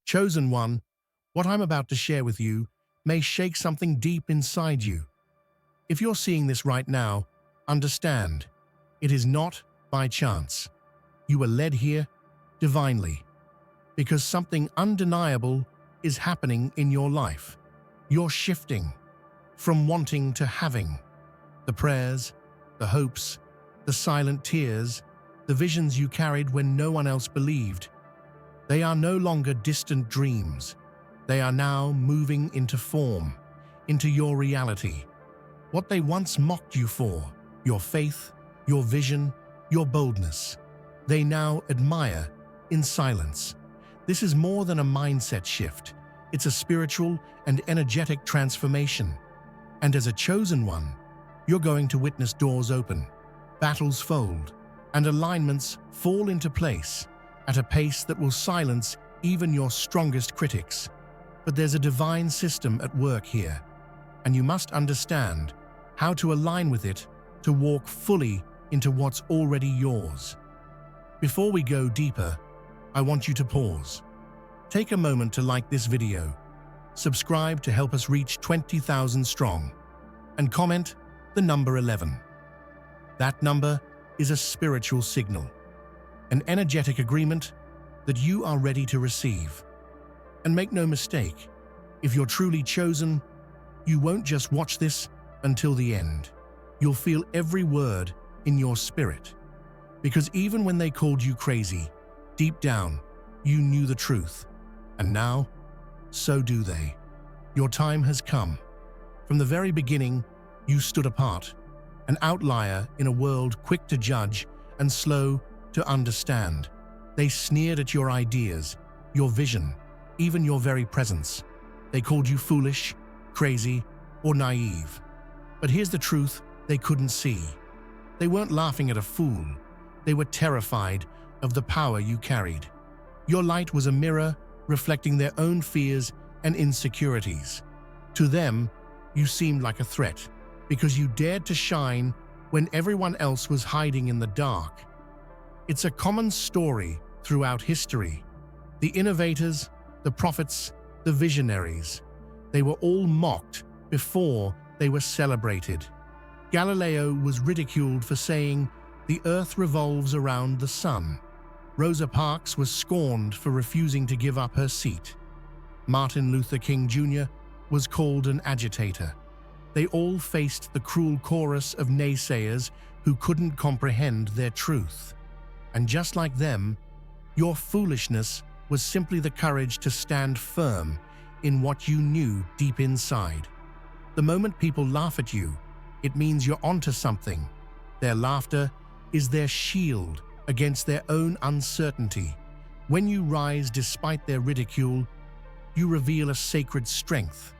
Chosen one, what I'm about to share with you may shake something deep inside you. If you're seeing this right now, understand, it is not by chance. You were led here divinely, because something undeniable is happening in your life. You're shifting from wanting to having. The prayers, the hopes, the silent tears, the visions you carried when no one else believed. They are no longer distant dreams. They are now moving into form, into your reality. What they once mocked you for, your faith, your vision, your boldness, they now admire in silence. This is more than a mindset shift. It's a spiritual and energetic transformation. And as a chosen one, you're going to witness doors open, battles fold, and alignments fall into place at a pace that will silence even your strongest critics. But there's a divine system at work here, and you must understand how to align with it to walk fully into what's already yours. Before we go deeper, I want you to pause. Take a moment to like this video, subscribe to help us reach 20,000 strong, and comment the number 11. That number is a spiritual signal, an energetic agreement that you are ready to receive. And make no mistake, if you're truly chosen, you won't just watch this until the end. You'll feel every word in your spirit. Because even when they called you crazy, deep down, you knew the truth. And now, so do they. Your time has come. From the very beginning, you stood apart, an outlier in a world quick to judge and slow to understand. They sneered at your ideas, your vision, even your very presence. They called you foolish, crazy, or naive. But here's the truth they couldn't see. They weren't laughing at a fool. They were terrified of the power you carried. Your light was a mirror reflecting their own fears and insecurities. To them, you seemed like a threat because you dared to shine when everyone else was hiding in the dark. It's a common story throughout history. The innovators, the prophets, the visionaries, they were all mocked before they were celebrated. Galileo was ridiculed for saying the earth revolves around the sun. Rosa Parks was scorned for refusing to give up her seat. Martin Luther King Jr. was called an agitator. They all faced the cruel chorus of naysayers who couldn't comprehend their truth. And just like them, your foolishness was simply the courage to stand firm in what you knew deep inside. The moment people laugh at you, it means you're onto something. Their laughter is their shield against their own uncertainty. When you rise despite their ridicule, you reveal a sacred strength.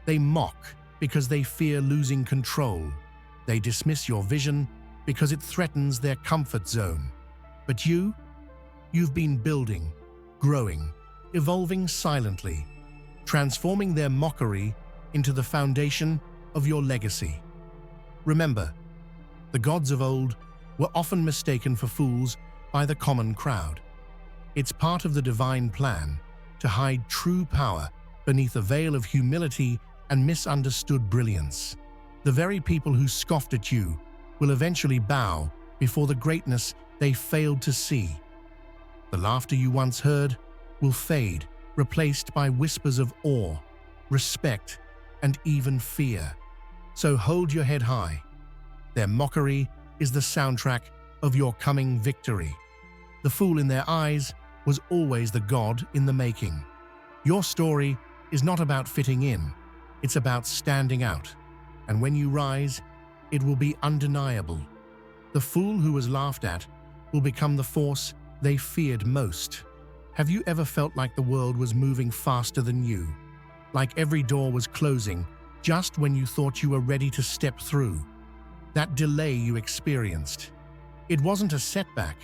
They mock because they fear losing control. They dismiss your vision because it threatens their comfort zone. But you've been building, growing, evolving silently, transforming their mockery into the foundation of your legacy. Remember, the gods of old were often mistaken for fools by the common crowd. It's part of the divine plan to hide true power beneath a veil of humility and misunderstood brilliance. The very people who scoffed at you will eventually bow before the greatness they failed to see. The laughter you once heard will fade, replaced by whispers of awe, respect, and even fear. So hold your head high. Their mockery is the soundtrack of your coming victory. The fool in their eyes was always the god in the making. Your story is not about fitting in, it's about standing out. And when you rise, it will be undeniable. The fool who was laughed at will become the force they feared most. Have you ever felt like the world was moving faster than you? Like every door was closing just when you thought you were ready to step through? That delay you experienced, it wasn't a setback,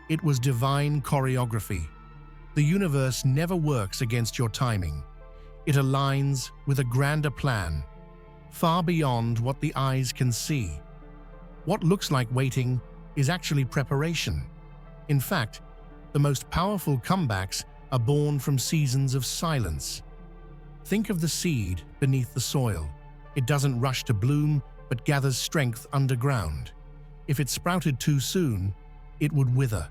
it was divine choreography. The universe never works against your timing. It aligns with a grander plan, far beyond what the eyes can see. What looks like waiting is actually preparation. In fact, the most powerful comebacks are born from seasons of silence. Think of the seed beneath the soil. It doesn't rush to bloom, but gathers strength underground. If it sprouted too soon, it would wither.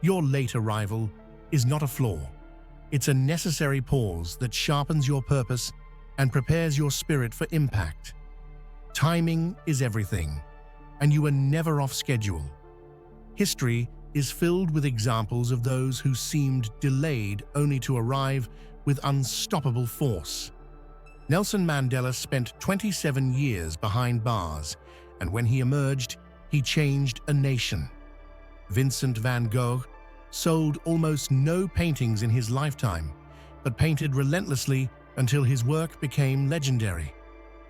Your late arrival is not a flaw. It's a necessary pause that sharpens your purpose and prepares your spirit for impact. Timing is everything, and you are never off schedule. History is filled with examples of those who seemed delayed only to arrive with unstoppable force. Nelson Mandela spent 27 years behind bars, and when he emerged, he changed a nation. Vincent van Gogh sold almost no paintings in his lifetime, but painted relentlessly until his work became legendary.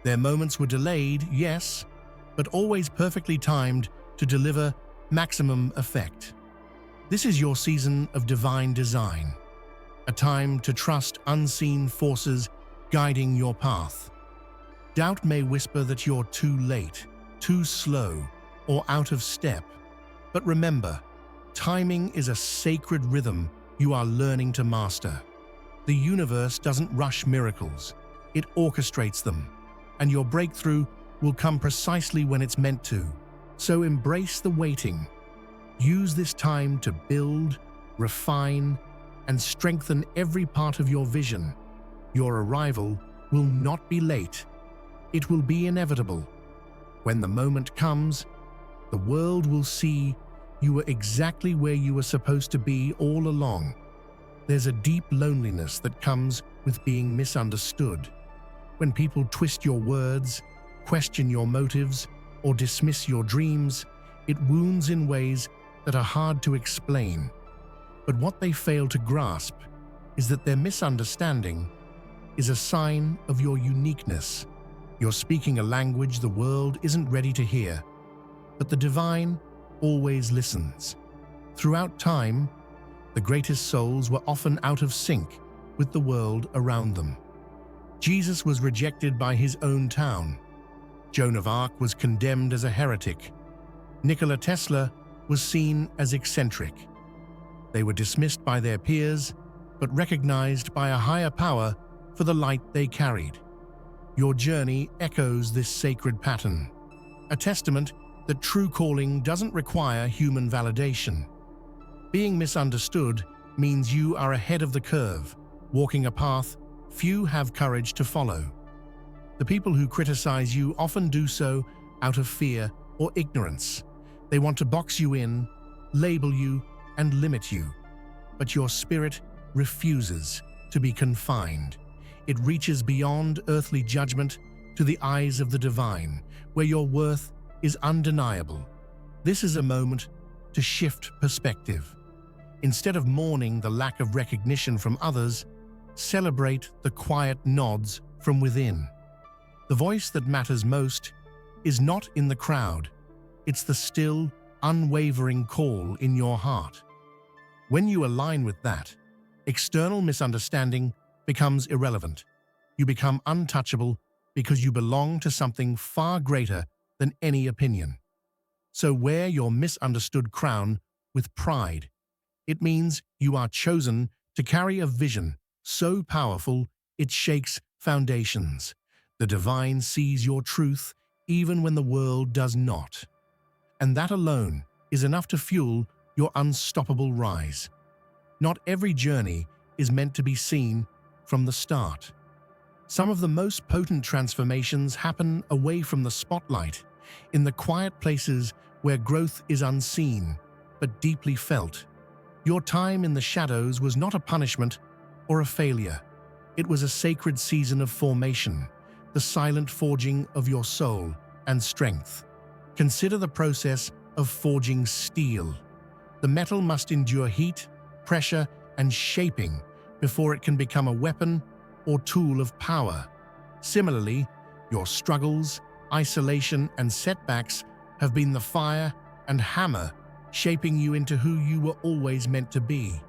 Their moments were delayed, yes, but always perfectly timed to deliver maximum effect. This is your season of divine design, a time to trust unseen forces guiding your path. Doubt may whisper that you're too late, too slow, or out of step, but remember, timing is a sacred rhythm you are learning to master. The universe doesn't rush miracles, it orchestrates them, and your breakthrough will come precisely when it's meant to. So embrace the waiting. Use this time to build, refine, and strengthen every part of your vision. Your arrival will not be late. It will be inevitable. When the moment comes, the world will see you were exactly where you were supposed to be all along. There's a deep loneliness that comes with being misunderstood. When people twist your words, question your motives, or dismiss your dreams, it wounds in ways that are hard to explain. But what they fail to grasp is that their misunderstanding is a sign of your uniqueness. You're speaking a language the world isn't ready to hear, but the divine always listens. Throughout time, the greatest souls were often out of sync with the world around them. Jesus was rejected by his own town. Joan of Arc was condemned as a heretic. Nikola Tesla was seen as eccentric. They were dismissed by their peers, but recognized by a higher power for the light they carried. Your journey echoes this sacred pattern, a testament that true calling doesn't require human validation. Being misunderstood means you are ahead of the curve, walking a path few have courage to follow. The people who criticize you often do so out of fear or ignorance. They want to box you in, label you, and limit you. But your spirit refuses to be confined. It reaches beyond earthly judgment to the eyes of the divine, where your worth is undeniable. This is a moment to shift perspective. Instead of mourning the lack of recognition from others, celebrate the quiet nods from within. The voice that matters most is not in the crowd. It's the still, unwavering call in your heart. When you align with that, external misunderstanding becomes irrelevant. You become untouchable because you belong to something far greater than any opinion. So wear your misunderstood crown with pride. It means you are chosen to carry a vision so powerful it shakes foundations. The divine sees your truth even when the world does not. And that alone is enough to fuel your unstoppable rise. Not every journey is meant to be seen from the start. Some of the most potent transformations happen away from the spotlight, in the quiet places where growth is unseen but deeply felt. Your time in the shadows was not a punishment or a failure. It was a sacred season of formation, the silent forging of your soul and strength. Consider the process of forging steel. The metal must endure heat, pressure, and shaping before it can become a weapon or tool of power. Similarly, your struggles, isolation, and setbacks have been the fire and hammer shaping you into who you were always meant to be.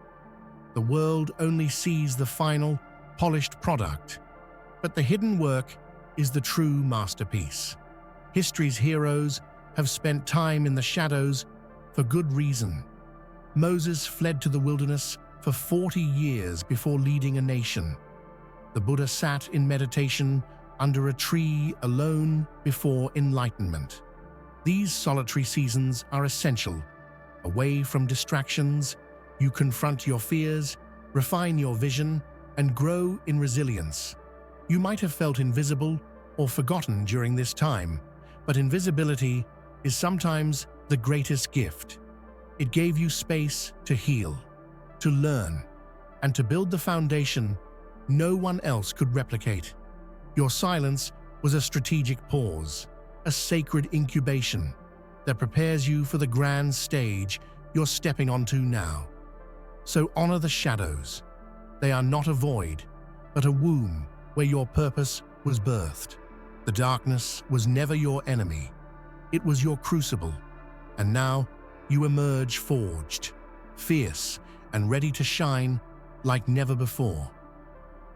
The world only sees the final, polished product, but the hidden work is the true masterpiece. History's heroes have spent time in the shadows for good reason. Moses fled to the wilderness for 40 years before leading a nation. The Buddha sat in meditation under a tree alone before enlightenment. These solitary seasons are essential. Away from distractions, you confront your fears, refine your vision, and grow in resilience. You might have felt invisible or forgotten during this time, but invisibility is sometimes the greatest gift. It gave you space to heal, to learn, and to build the foundation no one else could replicate. Your silence was a strategic pause, a sacred incubation that prepares you for the grand stage you're stepping onto now. So honor the shadows. They are not a void, but a womb where your purpose was birthed. The darkness was never your enemy. It was your crucible. And now you emerge forged, fierce, and ready to shine like never before.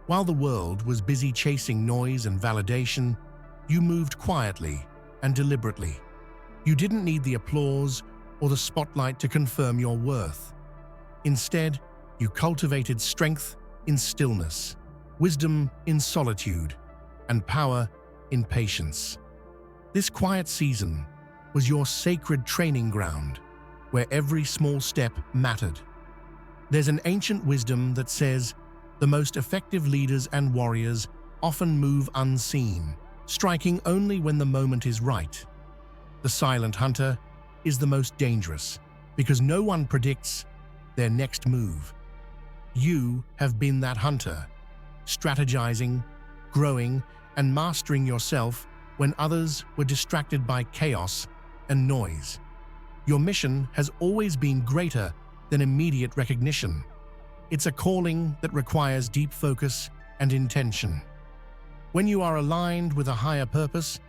While the world was busy chasing noise and validation, you moved quietly and deliberately. You didn't need the applause or the spotlight to confirm your worth. Instead, you cultivated strength in stillness, wisdom in solitude, and power in patience. This quiet season was your sacred training ground, where every small step mattered. There's an ancient wisdom that says the most effective leaders and warriors often move unseen, striking only when the moment is right. The silent hunter is the most dangerous because no one predicts their next move. You have been that hunter, strategizing, growing, and mastering yourself when others were distracted by chaos and noise. Your mission has always been greater than immediate recognition. It's a calling that requires deep focus and intention. When you are aligned with a higher purpose,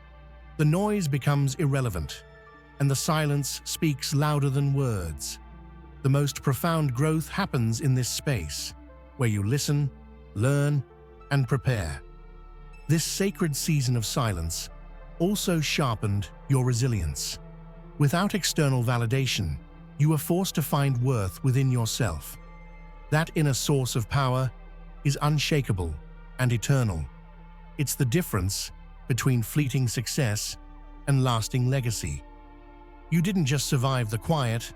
the noise becomes irrelevant, and the silence speaks louder than words. The most profound growth happens in this space, where you listen, learn, and prepare. This sacred season of silence also sharpened your resilience. Without external validation, you were forced to find worth within yourself. That inner source of power is unshakable and eternal. It's the difference between fleeting success and lasting legacy. You didn't just survive the quiet,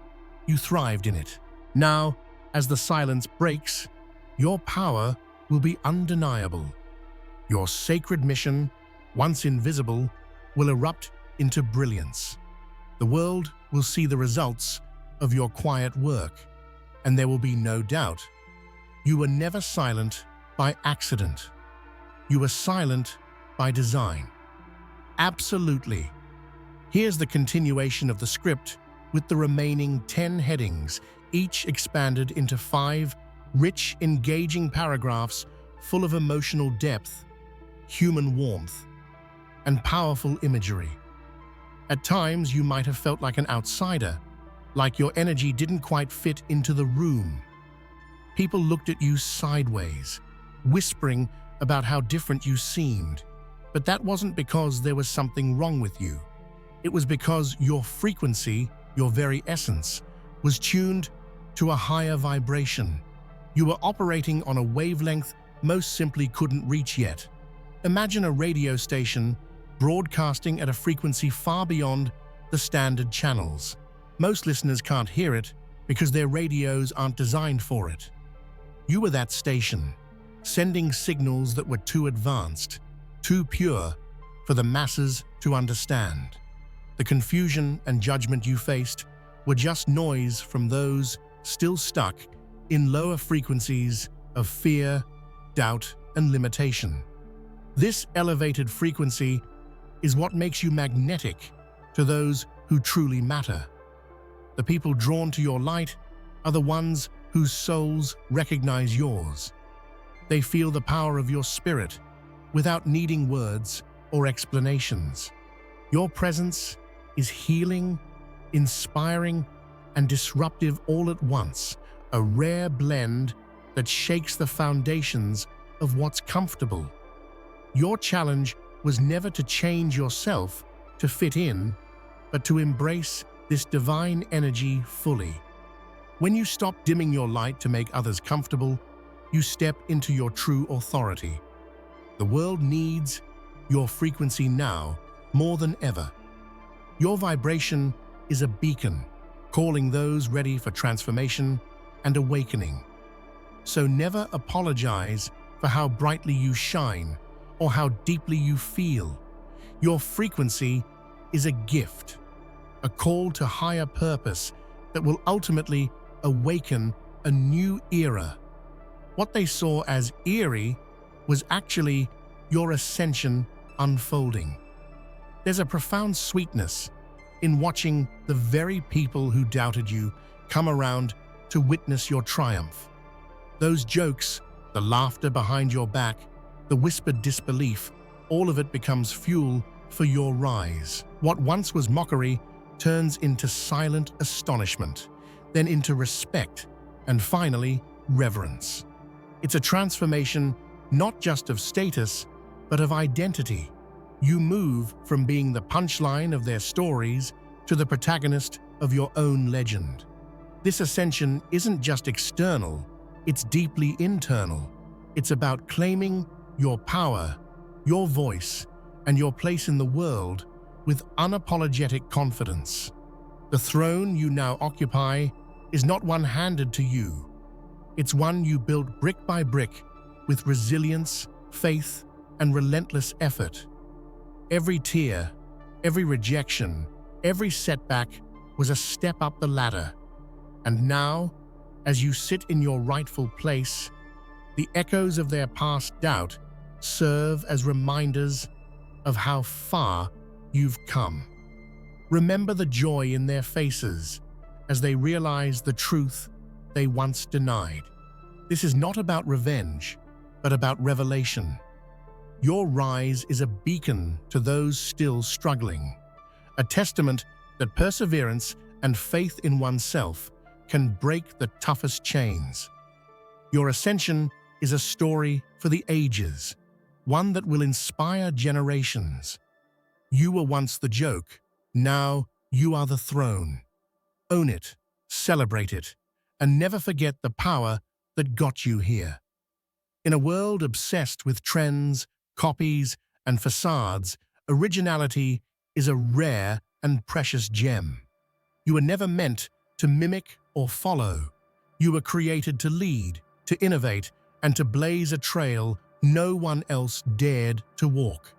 you thrived in it. Now, as the silence breaks, your power will be undeniable. Your sacred mission, once invisible, will erupt into brilliance. The world will see the results of your quiet work, and there will be no doubt. You were never silent by accident. You were silent by design. Absolutely. Here's the continuation of the script with the remaining 10 headings, each expanded into 5 rich, engaging paragraphs full of emotional depth, human warmth, and powerful imagery. At times, you might have felt like an outsider, like your energy didn't quite fit into the room. People looked at you sideways, whispering about how different you seemed. But that wasn't because there was something wrong with you. It was because your frequency, your very essence, was tuned to a higher vibration. You were operating on a wavelength most simply couldn't reach yet. Imagine a radio station broadcasting at a frequency far beyond the standard channels. Most listeners can't hear it because their radios aren't designed for it. You were that station, sending signals that were too advanced, too pure for the masses to understand. The confusion and judgment you faced were just noise from those still stuck in lower frequencies of fear, doubt, and limitation. This elevated frequency is what makes you magnetic to those who truly matter. The people drawn to your light are the ones whose souls recognize yours. They feel the power of your spirit without needing words or explanations. Your presence is healing, inspiring, and disruptive all at once, a rare blend that shakes the foundations of what's comfortable. Your challenge was never to change yourself to fit in, but to embrace this divine energy fully. When you stop dimming your light to make others comfortable, you step into your true authority. The world needs your frequency now more than ever. Your vibration is a beacon, calling those ready for transformation and awakening. So never apologize for how brightly you shine or how deeply you feel. Your frequency is a gift, a call to higher purpose that will ultimately awaken a new era. What they saw as eerie was actually your ascension unfolding. There's a profound sweetness in watching the very people who doubted you come around to witness your triumph. Those jokes, the laughter behind your back, the whispered disbelief, all of it becomes fuel for your rise. What once was mockery turns into silent astonishment, then into respect, and finally, reverence. It's a transformation not just of status, but of identity. You move from being the punchline of their stories to the protagonist of your own legend. This ascension isn't just external, it's deeply internal. It's about claiming your power, your voice, and your place in the world with unapologetic confidence. The throne you now occupy is not one handed to you. It's one you built brick by brick with resilience, faith, and relentless effort. Every tear, every rejection, every setback was a step up the ladder. And now, as you sit in your rightful place, the echoes of their past doubt serve as reminders of how far you've come. Remember the joy in their faces as they realize the truth they once denied. This is not about revenge, but about revelation. Your rise is a beacon to those still struggling, a testament that perseverance and faith in oneself can break the toughest chains. Your ascension is a story for the ages, one that will inspire generations. You were once the joke, now you are the throne. Own it, celebrate it, and never forget the power that got you here. In a world obsessed with trends, copies, and facades, originality is a rare and precious gem. You were never meant to mimic or follow. You were created to lead, to innovate, and to blaze a trail no one else dared to walk.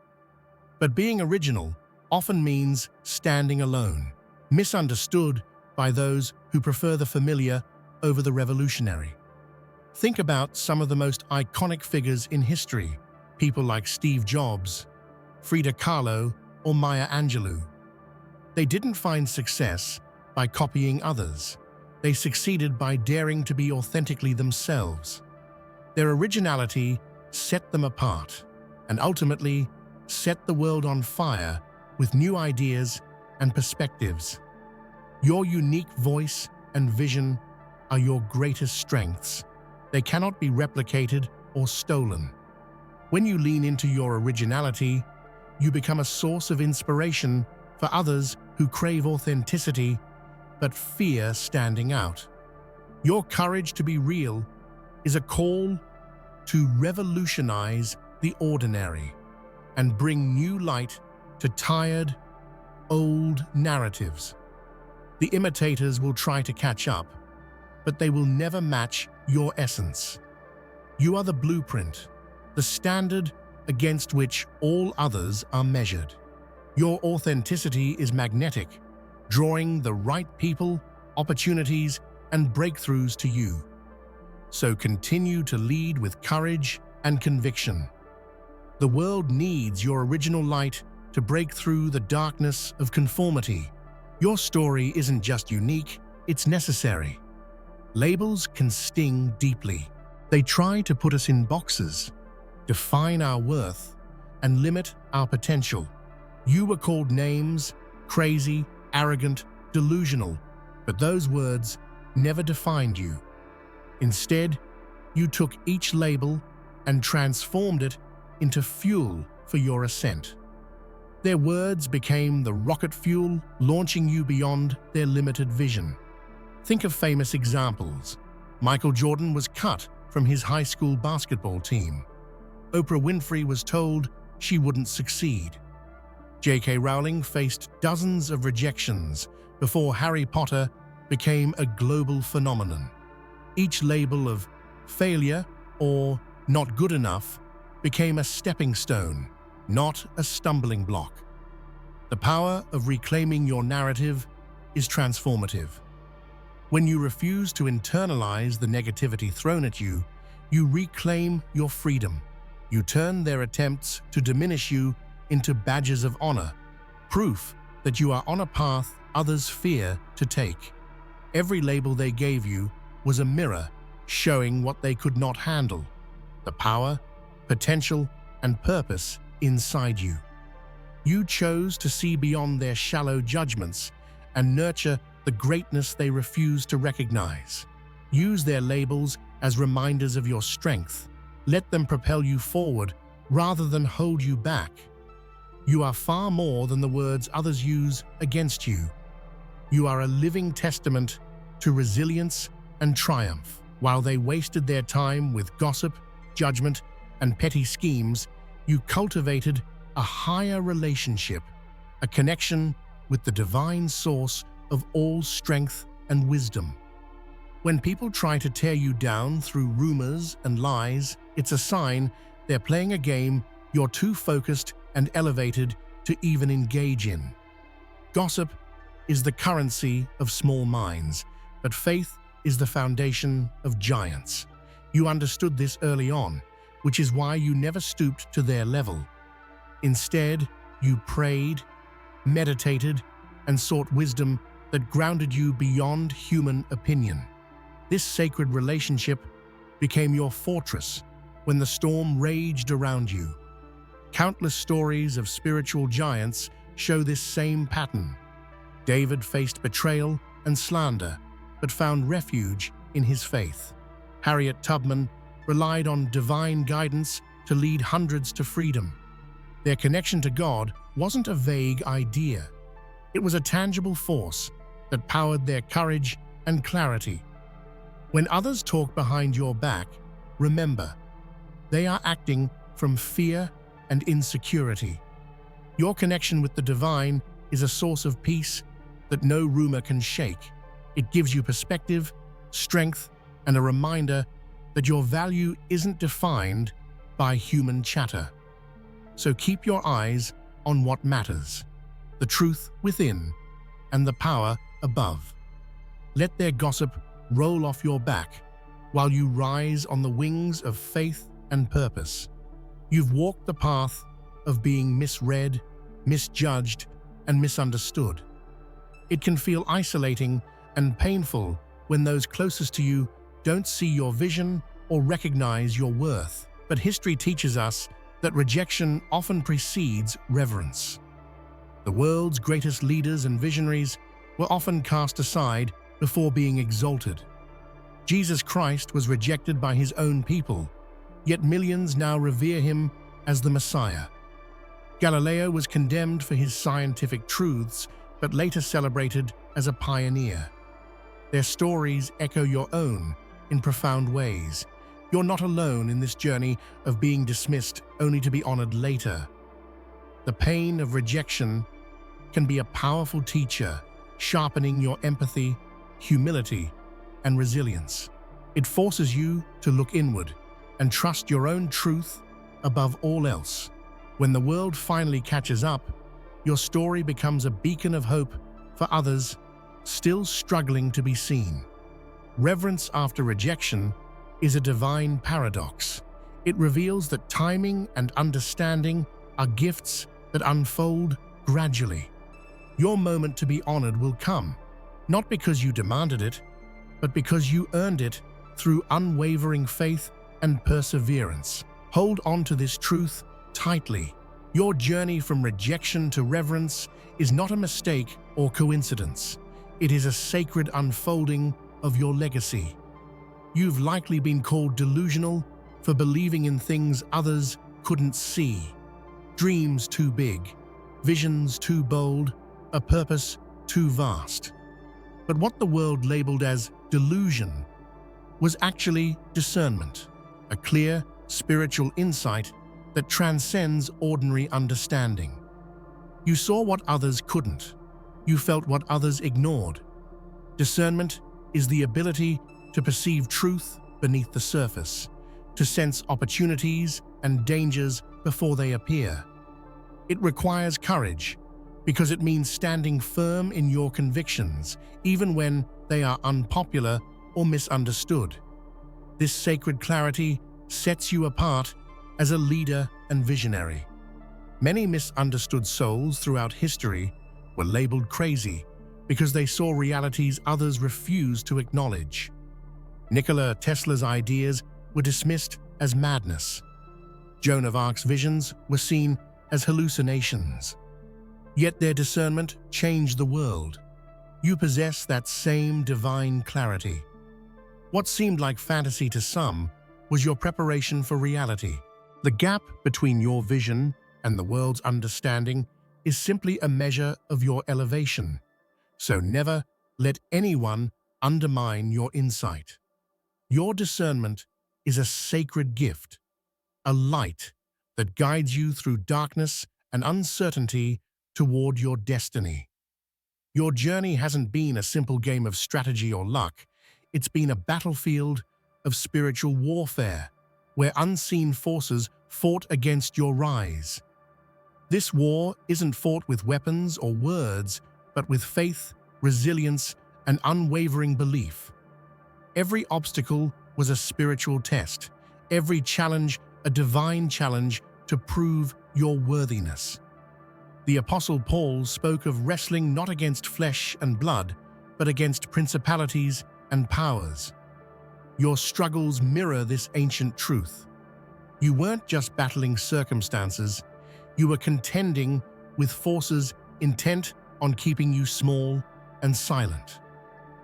But being original often means standing alone, misunderstood by those who prefer the familiar over the revolutionary. Think about some of the most iconic figures in history, people like Steve Jobs, Frida Kahlo, or Maya Angelou. They didn't find success by copying others. They succeeded by daring to be authentically themselves. Their originality set them apart, and ultimately set the world on fire with new ideas and perspectives. Your unique voice and vision are your greatest strengths. They cannot be replicated or stolen. When you lean into your originality, you become a source of inspiration for others who crave authenticity but fear standing out. Your courage to be real is a call to revolutionize the ordinary and bring new light to tired, old narratives. The imitators will try to catch up, but they will never match your essence. You are the blueprint, the standard against which all others are measured. Your authenticity is magnetic, drawing the right people, opportunities, and breakthroughs to you. So continue to lead with courage and conviction. The world needs your original light to break through the darkness of conformity. Your story isn't just unique, it's necessary. Labels can sting deeply. They try to put us in boxes, define our worth, and limit our potential. You were called names, crazy, arrogant, delusional, but those words never defined you. Instead, you took each label and transformed it into fuel for your ascent. Their words became the rocket fuel, launching you beyond their limited vision. Think of famous examples. Michael Jordan was cut from his high school basketball team. Oprah Winfrey was told she wouldn't succeed. J.K. Rowling faced dozens of rejections before Harry Potter became a global phenomenon. Each label of failure or not good enough became a stepping stone, not a stumbling block. The power of reclaiming your narrative is transformative. When you refuse to internalize the negativity thrown at you, you reclaim your freedom. You turn their attempts to diminish you into badges of honor, proof that you are on a path others fear to take. Every label they gave you was a mirror showing what they could not handle, the power, potential, and purpose inside you. You chose to see beyond their shallow judgments and nurture the greatness they refused to recognize. Use their labels as reminders of your strength. Let them propel you forward rather than hold you back. You are far more than the words others use against you. You are a living testament to resilience and triumph. While they wasted their time with gossip, judgment, and petty schemes, you cultivated a higher relationship, a connection with the divine source of all strength and wisdom. When people try to tear you down through rumors and lies, it's a sign they're playing a game you're too focused and elevated to even engage in. Gossip is the currency of small minds, but faith is the foundation of giants. You understood this early on, which is why you never stooped to their level. Instead, you prayed, meditated, and sought wisdom that grounded you beyond human opinion. This sacred relationship became your fortress when the storm raged around you. Countless stories of spiritual giants show this same pattern. David faced betrayal and slander, but found refuge in his faith. Harriet Tubman relied on divine guidance to lead hundreds to freedom. Their connection to God wasn't a vague idea. It was a tangible force that powered their courage and clarity. When others talk behind your back, remember, they are acting from fear and insecurity. Your connection with the divine is a source of peace that no rumor can shake. It gives you perspective, strength, and a reminder that your value isn't defined by human chatter. So keep your eyes on what matters, the truth within and the power above. Let their gossip roll off your back while you rise on the wings of faith and purpose. You've walked the path of being misread, misjudged, and misunderstood. It can feel isolating and painful when those closest to you don't see your vision or recognize your worth. But history teaches us that rejection often precedes reverence. The world's greatest leaders and visionaries were often cast aside before being exalted. Jesus Christ was rejected by his own people, yet millions now revere him as the Messiah. Galileo was condemned for his scientific truths, but later celebrated as a pioneer. Their stories echo your own in profound ways. You're not alone in this journey of being dismissed only to be honored later. The pain of rejection can be a powerful teacher, sharpening your empathy, humility, and resilience. It forces you to look inward and trust your own truth above all else. When the world finally catches up, your story becomes a beacon of hope for others still struggling to be seen. Reverence after rejection is a divine paradox. It reveals that timing and understanding are gifts that unfold gradually. Your moment to be honored will come, not because you demanded it, but because you earned it through unwavering faith and perseverance. Hold on to this truth tightly. Your journey from rejection to reverence is not a mistake or coincidence. It is a sacred unfolding of your legacy. You've likely been called delusional for believing in things others couldn't see. Dreams too big, visions too bold, a purpose too vast. But what the world labeled as delusion was actually discernment, a clear spiritual insight that transcends ordinary understanding. You saw what others couldn't. You felt what others ignored. Discernment is the ability to perceive truth beneath the surface, to sense opportunities and dangers before they appear. It requires courage, because it means standing firm in your convictions, even when they are unpopular or misunderstood. This sacred clarity sets you apart as a leader and visionary. Many misunderstood souls throughout history were labeled crazy because they saw realities others refused to acknowledge. Nikola Tesla's ideas were dismissed as madness. Joan of Arc's visions were seen as hallucinations. Yet their discernment changed the world. You possess that same divine clarity. What seemed like fantasy to some was your preparation for reality. The gap between your vision and the world's understanding is simply a measure of your elevation. So never let anyone undermine your insight. Your discernment is a sacred gift, a light that guides you through darkness and uncertainty toward your destiny. Your journey hasn't been a simple game of strategy or luck. It's been a battlefield of spiritual warfare, where unseen forces fought against your rise. This war isn't fought with weapons or words, but with faith, resilience, and unwavering belief. Every obstacle was a spiritual test, every challenge a divine challenge to prove your worthiness. The Apostle Paul spoke of wrestling not against flesh and blood, but against principalities and powers. Your struggles mirror this ancient truth. You weren't just battling circumstances, you were contending with forces intent on keeping you small and silent.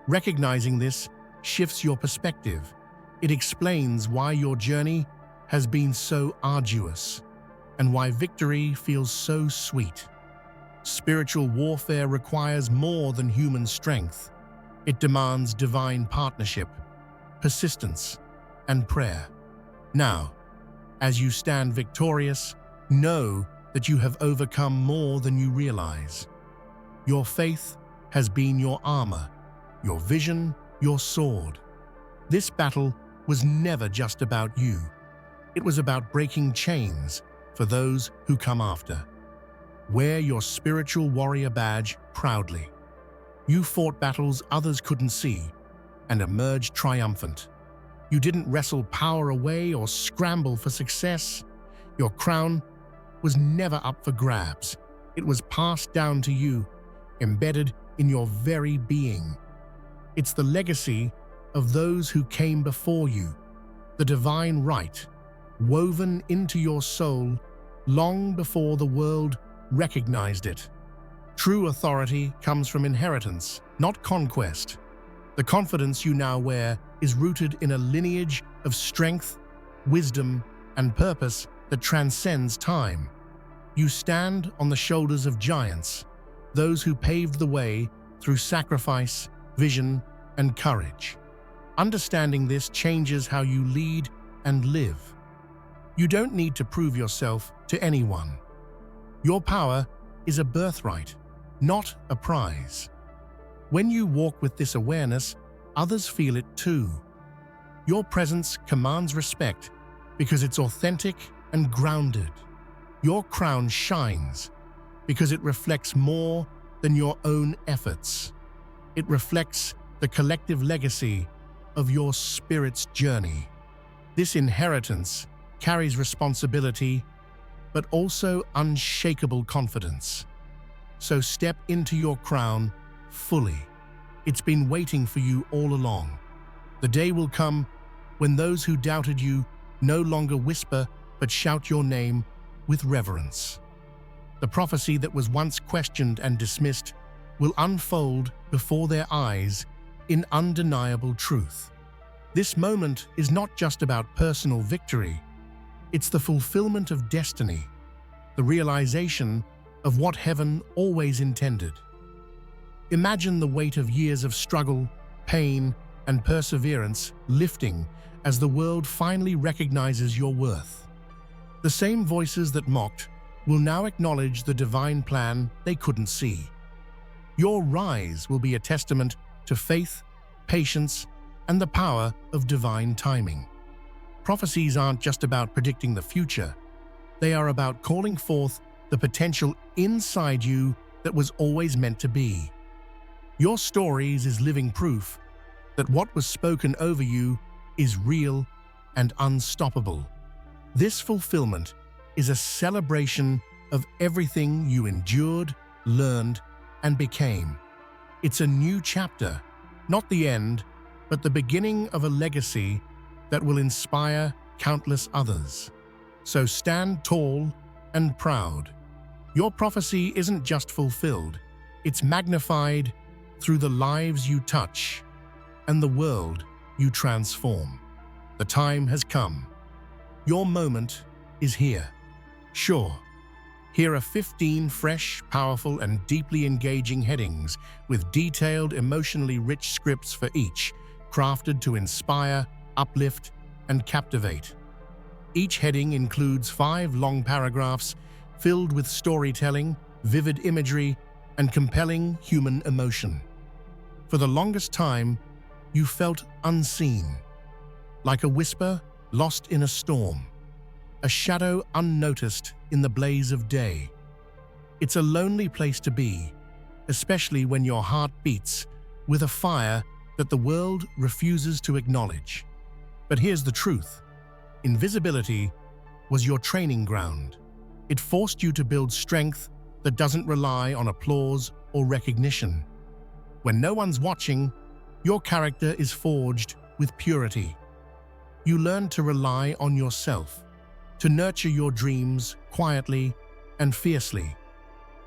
Recognizing this shifts your perspective. It explains why your journey has been so arduous and why victory feels so sweet. Spiritual warfare requires more than human strength. It demands divine partnership, persistence, and prayer. Now, as you stand victorious, know that you have overcome more than you realize. Your faith has been your armor, your vision, your sword. This battle was never just about you. It was about breaking chains for those who come after. Wear your spiritual warrior badge proudly. You fought battles others couldn't see and emerged triumphant. You didn't wrestle power away or scramble for success. Your crown was never up for grabs. It was passed down to you, embedded in your very being. It's the legacy of those who came before you, the divine right, woven into your soul long before the world recognized it. True authority comes from inheritance, not conquest. The confidence you now wear is rooted in a lineage of strength, wisdom, and purpose that transcends time. You stand on the shoulders of giants, those who paved the way through sacrifice, vision, and courage. Understanding this changes how you lead and live. You don't need to prove yourself to anyone. Your power is a birthright, not a prize. When you walk with this awareness, others feel it too. Your presence commands respect because it's authentic and grounded. Your crown shines because it reflects more than your own efforts. It reflects the collective legacy of your spirit's journey. This inheritance carries responsibility, but also unshakable confidence. So step into your crown fully. It's been waiting for you all along. The day will come when those who doubted you no longer whisper but shout your name with reverence. The prophecy that was once questioned and dismissed will unfold before their eyes in undeniable truth. This moment is not just about personal victory, it's the fulfillment of destiny, the realization of what heaven always intended. Imagine the weight of years of struggle, pain, and perseverance lifting as the world finally recognizes your worth. The same voices that mocked will now acknowledge the divine plan they couldn't see. Your rise will be a testament to faith, patience, and the power of divine timing. Prophecies aren't just about predicting the future. They are about calling forth the potential inside you that was always meant to be. Your stories is living proof that what was spoken over you is real and unstoppable. This fulfillment is a celebration of everything you endured, learned, and became. It's a new chapter, not the end, but the beginning of a legacy that will inspire countless others. So stand tall and proud. Your prophecy isn't just fulfilled, it's magnified through the lives you touch and the world you transform. The time has come. Your moment is here. Sure, here are 15 fresh, powerful, and deeply engaging headings with detailed, emotionally rich scripts for each, crafted to inspire, uplift, and captivate. Each heading includes 5 long paragraphs filled with storytelling, vivid imagery, and compelling human emotion. For the longest time, you felt unseen, like a whisper lost in a storm, a shadow unnoticed in the blaze of day. It's a lonely place to be, especially when your heart beats with a fire that the world refuses to acknowledge. But here's the truth. Invisibility was your training ground. It forced you to build strength that doesn't rely on applause or recognition. When no one's watching, your character is forged with purity. You learn to rely on yourself, to nurture your dreams quietly and fiercely.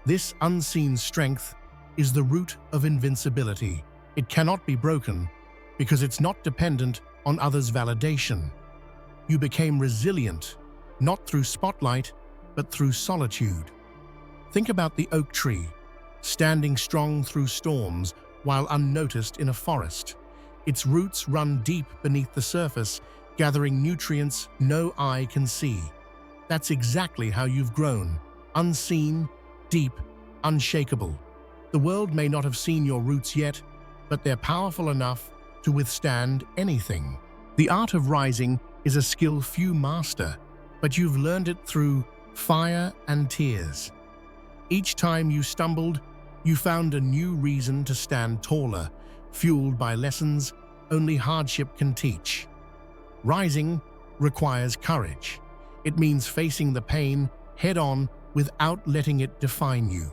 This unseen strength is the root of invincibility. It cannot be broken because it's not dependent on others' validation. You became resilient, not through spotlight, but through solitude. Think about the oak tree, standing strong through storms while unnoticed in a forest. Its roots run deep beneath the surface, gathering nutrients no eye can see. That's exactly how you've grown, unseen, deep, unshakable. The world may not have seen your roots yet, but they're powerful enough to withstand anything. The art of rising is a skill few master, but you've learned it through fire and tears. Each time you stumbled, you found a new reason to stand taller, fueled by lessons only hardship can teach. Rising requires courage. It means facing the pain head-on without letting it define you.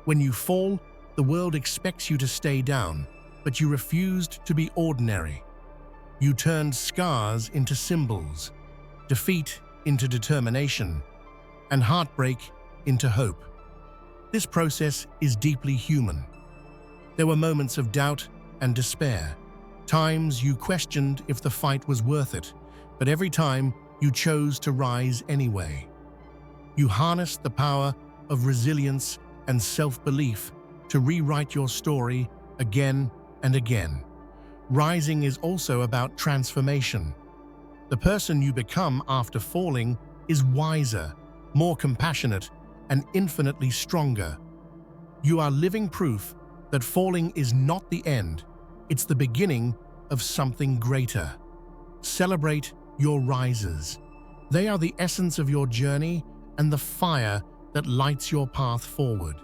When you fall, the world expects you to stay down, but you refused to be ordinary. You turned scars into symbols, defeat into determination, and heartbreak into hope. This process is deeply human. There were moments of doubt and despair, times you questioned if the fight was worth it, but every time you chose to rise anyway. You harnessed the power of resilience and self-belief to rewrite your story again and again. Rising is also about transformation. The person you become after falling is wiser, more compassionate, and infinitely stronger. You are living proof that falling is not the end, it's the beginning of something greater. Celebrate your rises. They are the essence of your journey and the fire that lights your path forward.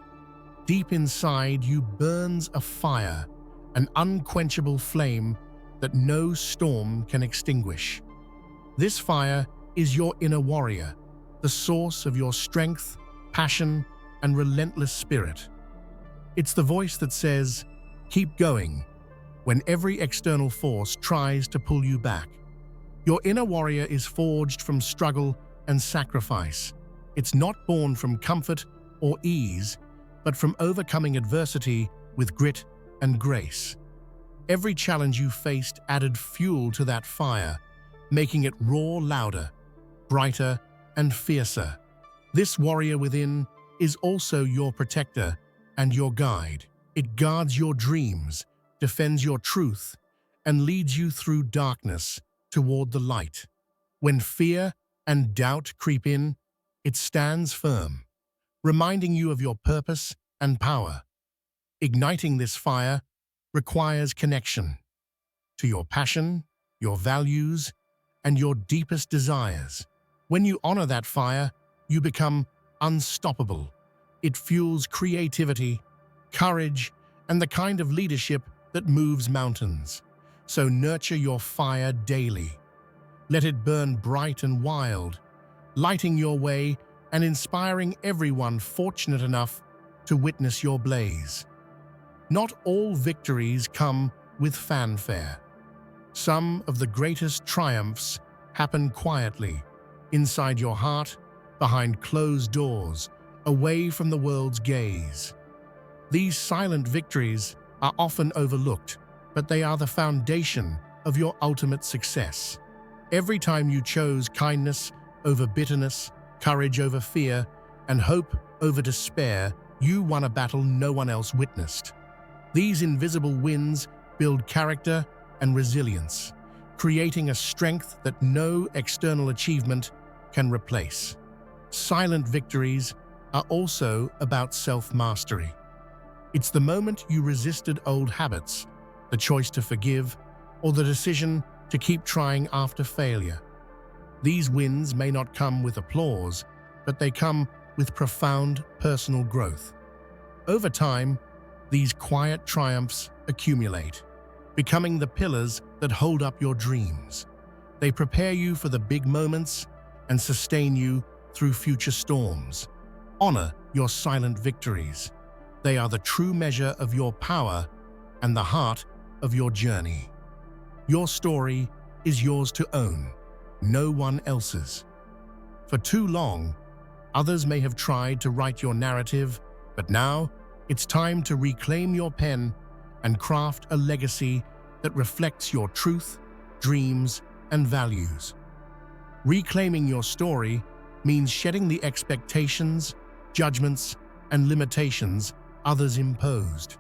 Deep inside you burns a fire, an unquenchable flame that no storm can extinguish. This fire is your inner warrior, the source of your strength, passion, and relentless spirit. It's the voice that says, "Keep going," when every external force tries to pull you back. Your inner warrior is forged from struggle and sacrifice. It's not born from comfort or ease, but from overcoming adversity with grit and grace. Every challenge you faced added fuel to that fire, making it roar louder, brighter, and fiercer. This warrior within is also your protector and your guide. It guards your dreams, defends your truth, and leads you through darkness toward the light. When fear and doubt creep in, it stands firm, reminding you of your purpose and power. Igniting this fire requires connection to your passion, your values, and your deepest desires. When you honor that fire, you become unstoppable. It fuels creativity, courage, and the kind of leadership that moves mountains. So nurture your fire daily. Let it burn bright and wild, lighting your way and inspiring everyone fortunate enough to witness your blaze. Not all victories come with fanfare. Some of the greatest triumphs happen quietly, inside your heart, behind closed doors, away from the world's gaze. These silent victories are often overlooked, but they are the foundation of your ultimate success. Every time you chose kindness over bitterness, courage over fear, and hope over despair, you won a battle no one else witnessed. These invisible wins build character and resilience, creating a strength that no external achievement can replace. Silent victories are also about self-mastery. It's the moment you resisted old habits, the choice to forgive, or the decision to keep trying after failure. These wins may not come with applause, but they come with profound personal growth. Over time, these quiet triumphs accumulate, becoming the pillars that hold up your dreams. They prepare you for the big moments and sustain you through future storms. Honor your silent victories. They are the true measure of your power and the heart of your journey. Your story is yours to own, no one else's. For too long, others may have tried to write your narrative, but now it's time to reclaim your pen and craft a legacy that reflects your truth, dreams, and values. Reclaiming your story means shedding the expectations, judgments, and limitations others imposed.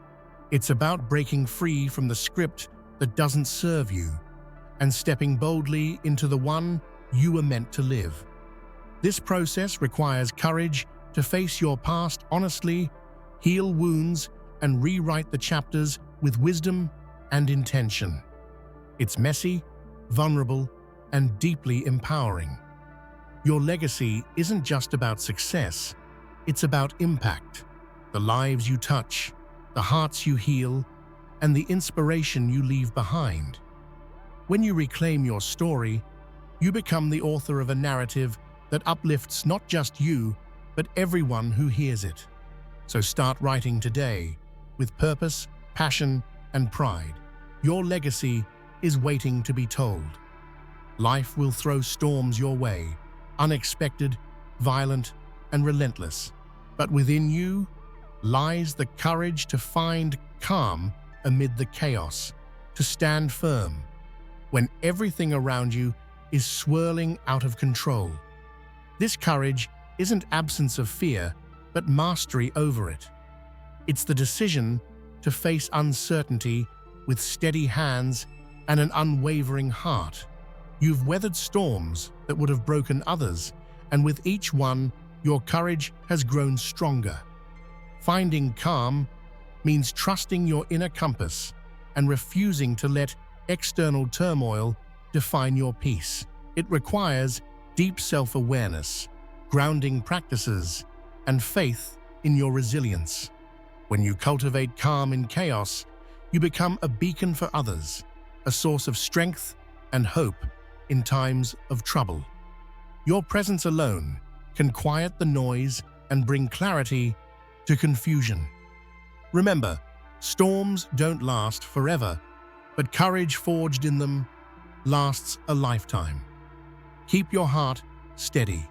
It's about breaking free from the script that doesn't serve you and stepping boldly into the one you were meant to live. This process requires courage to face your past honestly, heal wounds, and rewrite the chapters with wisdom and intention. It's messy, vulnerable, and deeply empowering. Your legacy isn't just about success, it's about impact. The lives you touch, the hearts you heal, and the inspiration you leave behind. When you reclaim your story, you become the author of a narrative that uplifts not just you, but everyone who hears it. So start writing today, with purpose, passion, and pride. Your legacy is waiting to be told. Life will throw storms your way, unexpected, violent, and relentless. But within you lies the courage to find calm amid the chaos, to stand firm when everything around you is swirling out of control. This courage isn't absence of fear, but mastery over it. It's the decision to face uncertainty with steady hands and an unwavering heart. You've weathered storms that would have broken others, and with each one, your courage has grown stronger. Finding calm means trusting your inner compass and refusing to let external turmoil define your peace. It requires deep self-awareness, grounding practices, and faith in your resilience. When you cultivate calm in chaos, you become a beacon for others, a source of strength and hope in times of trouble. Your presence alone can quiet the noise and bring clarity to confusion. Remember, storms don't last forever, but courage forged in them lasts a lifetime. Keep your heart steady.